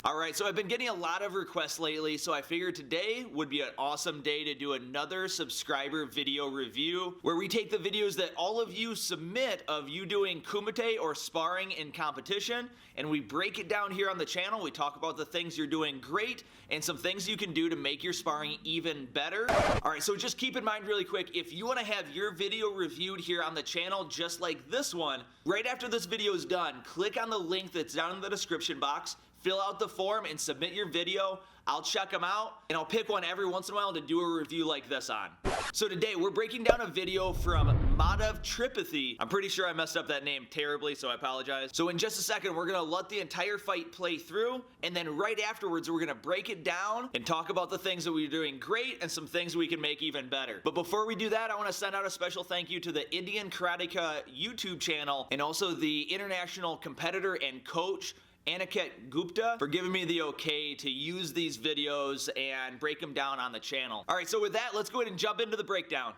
Alright, so I've been getting a lot of requests lately, so I figured today would be an awesome day to do another subscriber video review where we take the videos that all of you submit of you doing Kumite or sparring in competition, and we break it down here on the channel. We talk about the things you're doing great and some things you can do to make your sparring even better. Alright, so just keep in mind really quick, if you want to have your video reviewed here on the channel just like this one, right after this video is done, click on the link that's down in the description box, fill out the form and submit your video. I'll check them out and I'll pick one every once in a while to do a review like this on. So today we're breaking down a video from Madhav Tripathi. I'm pretty sure I messed up that name terribly, so I apologize. So in just a second, we're gonna let the entire fight play through, and then right afterwards, we're gonna break it down and talk about the things that we're doing great and some things we can make even better. But before we do that, I wanna send out a special thank you to the Indian KarateKas YouTube channel and also the international competitor and coach Aniket Gupta for giving me the okay to use these videos and break them down on the channel. Alright, so with that, let's go ahead and jump into the breakdown.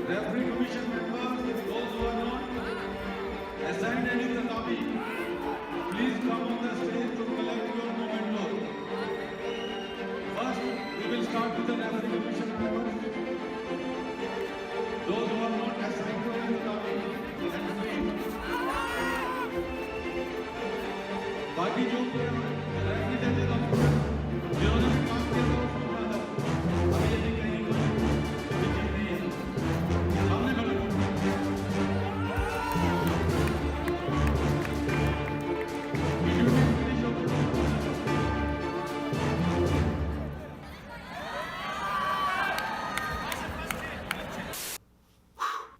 Referee commission members, those who are not assigned any tatami, please come on the stage to collect your memento. First, we will start with the referee commission members. Those who are not assigned to any tatami, and please. बाकी जो referee जैसे काम जिन्होंने काम किया था वो संभाला अभी ये दिख रही है सामने खड़े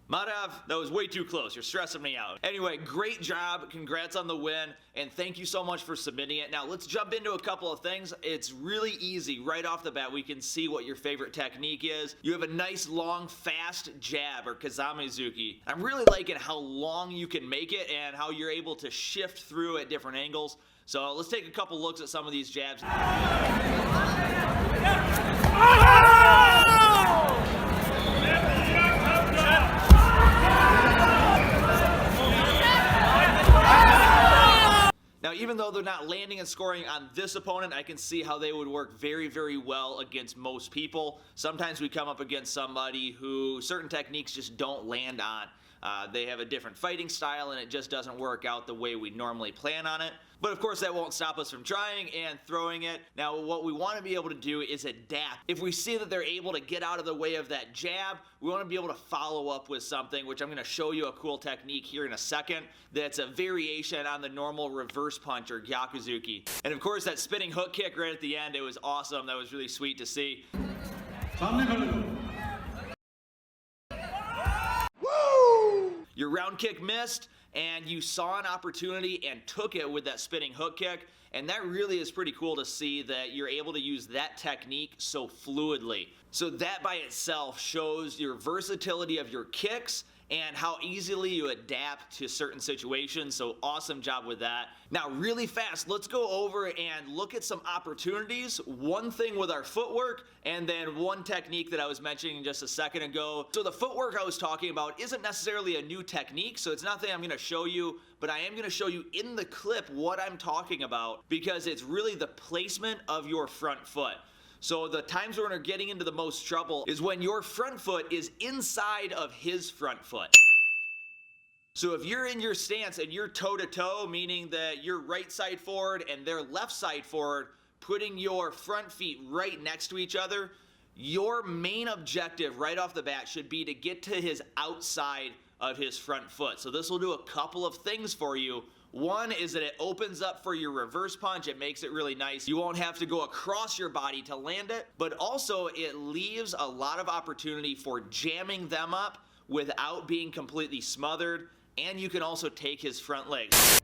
Madhav, that was way too close. You're stressing me out. Anyway, great job. Congrats on the win. And thank you so much for submitting it. Now, let's jump into a couple of things. It's really easy. Right off the bat, we can see what your favorite technique is. You have a nice, long, fast jab, or Kazamizuki. I'm really liking how long you can make it and how you're able to shift through at different angles. So let's take a couple looks at some of these jabs. Now, even though they're not landing and scoring on this opponent, I can see how they would work very, very well against most people. Sometimes we come up against somebody who certain techniques just don't land on. They have a different fighting style and it just doesn't work out the way we normally plan on it. But of course that won't stop us from trying and throwing it. Now what we want to be able to do is adapt. If we see that they're able to get out of the way of that jab, we want to be able to follow up with something, which I'm going to show you a cool technique here in a second that's a variation on the normal reverse punch or Gyakuzuki. And of course that spinning hook kick right at the end, it was awesome. That was really sweet to see. Your round kick missed, and you saw an opportunity and took it with that spinning hook kick, and that really is pretty cool to see that you're able to use that technique so fluidly. So that by itself shows your versatility of your kicks and how easily you adapt to certain situations. So awesome job with that. Now really fast, let's go over and look at some opportunities. One thing with our footwork and then one technique that I was mentioning just a second ago. So the footwork I was talking about isn't necessarily a new technique, so it's nothing I'm gonna show you, but I am going to show you in the clip what I'm talking about, because it's really the placement of your front foot. So the times when we're getting into the most trouble is when your front foot is inside of his front foot. So if you're in your stance and you're toe-to-toe, meaning that you're right side forward and they're left side forward, putting your front feet right next to each other, your main objective right off the bat should be to get to his outside of his front foot. So this will do a couple of things for you. One is that it opens up for your reverse punch. It makes it really nice. You won't have to go across your body to land it, but also it leaves a lot of opportunity for jamming them up without being completely smothered, and you can also take his front legs.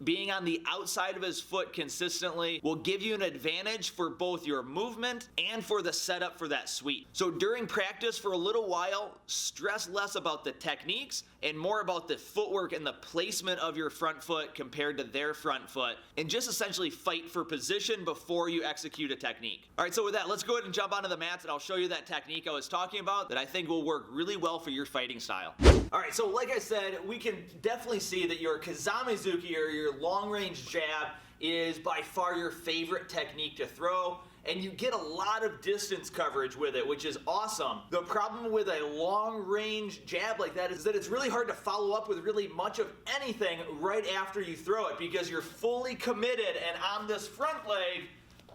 Being on the outside of his foot consistently will give you an advantage for both your movement and for the setup for that sweep. So during practice for a little while, stress less about the techniques and more about the footwork and the placement of your front foot compared to their front foot, and just essentially fight for position before you execute a technique. All right, so with that, let's go ahead and jump onto the mats and I'll show you that technique I was talking about that I think will work really well for your fighting style. All right, so like I said, we can definitely see that your Kazamizuki, or your long-range jab, is by far your favorite technique to throw, and you get a lot of distance coverage with it, which is awesome. The problem with a long-range jab like that is that it's really hard to follow up with really much of anything right after you throw it, because you're fully committed and on this front leg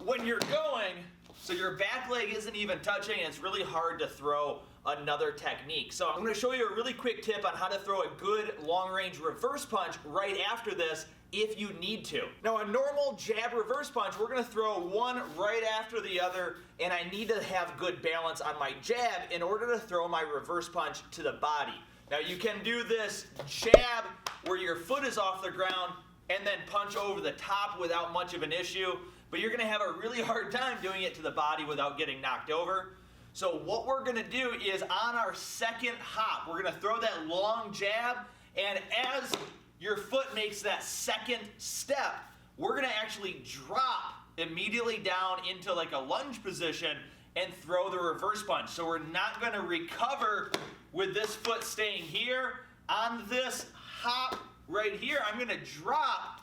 when you're going, so your back leg isn't even touching, and it's really hard to throw another technique. So I'm going to show you a really quick tip on how to throw a good long-range reverse punch right after this if you need to. Now, a normal jab reverse punch, we're going to throw one right after the other, and I need to have good balance on my jab in order to throw my reverse punch to the body. Now, you can do this jab where your foot is off the ground and then punch over the top without much of an issue, but you're going to have a really hard time doing it to the body without getting knocked over. So what we're going to do is on our second hop, we're going to throw that long jab, and as your foot makes that second step, we're going to actually drop immediately down into like a lunge position and throw the reverse punch. So we're not going to recover with this foot staying here. On this hop right here, I'm going to drop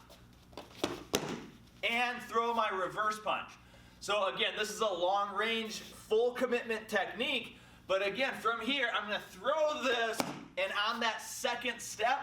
and throw my reverse punch. So again, this is a long range, full commitment technique, but again, from here, I'm going to throw this, and on that second step,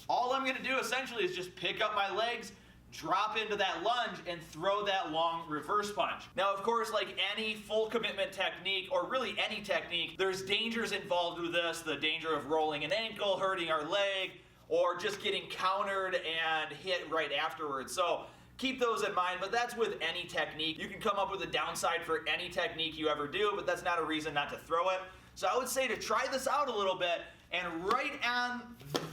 all I'm going to do essentially is just pick up my legs, drop into that lunge, and throw that long reverse punch. Now, of course, like any full commitment technique, or really any technique, there's dangers involved with this, the danger of rolling an ankle, hurting our leg, or just getting countered and hit right afterwards. So keep those in mind, but that's with any technique. You can come up with a downside for any technique you ever do, but that's not a reason not to throw it. So I would say to try this out a little bit, and right on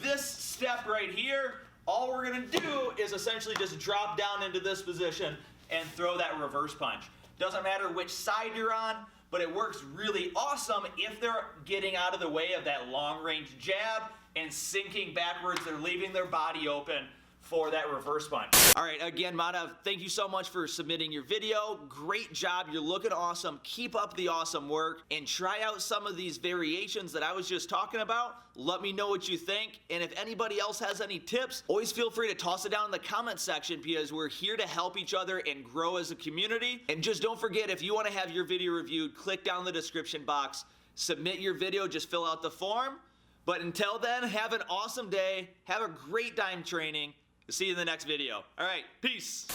this step right here, all we're going to do is essentially just drop down into this position and throw that reverse punch. Doesn't matter which side you're on, but it works really awesome if they're getting out of the way of that long range jab and sinking backwards. They're leaving their body open for that reverse punch. All right, again, Madhav, thank you so much for submitting your video. Great job. You're looking awesome. Keep up the awesome work and try out some of these variations that I was just talking about. Let me know what you think. And if anybody else has any tips, always feel free to toss it down in the comment section, because we're here to help each other and grow as a community. And just don't forget, if you want to have your video reviewed, click down the description box, submit your video, just fill out the form. But until then, have an awesome day. Have a great time training. See you in the next video. All right, peace.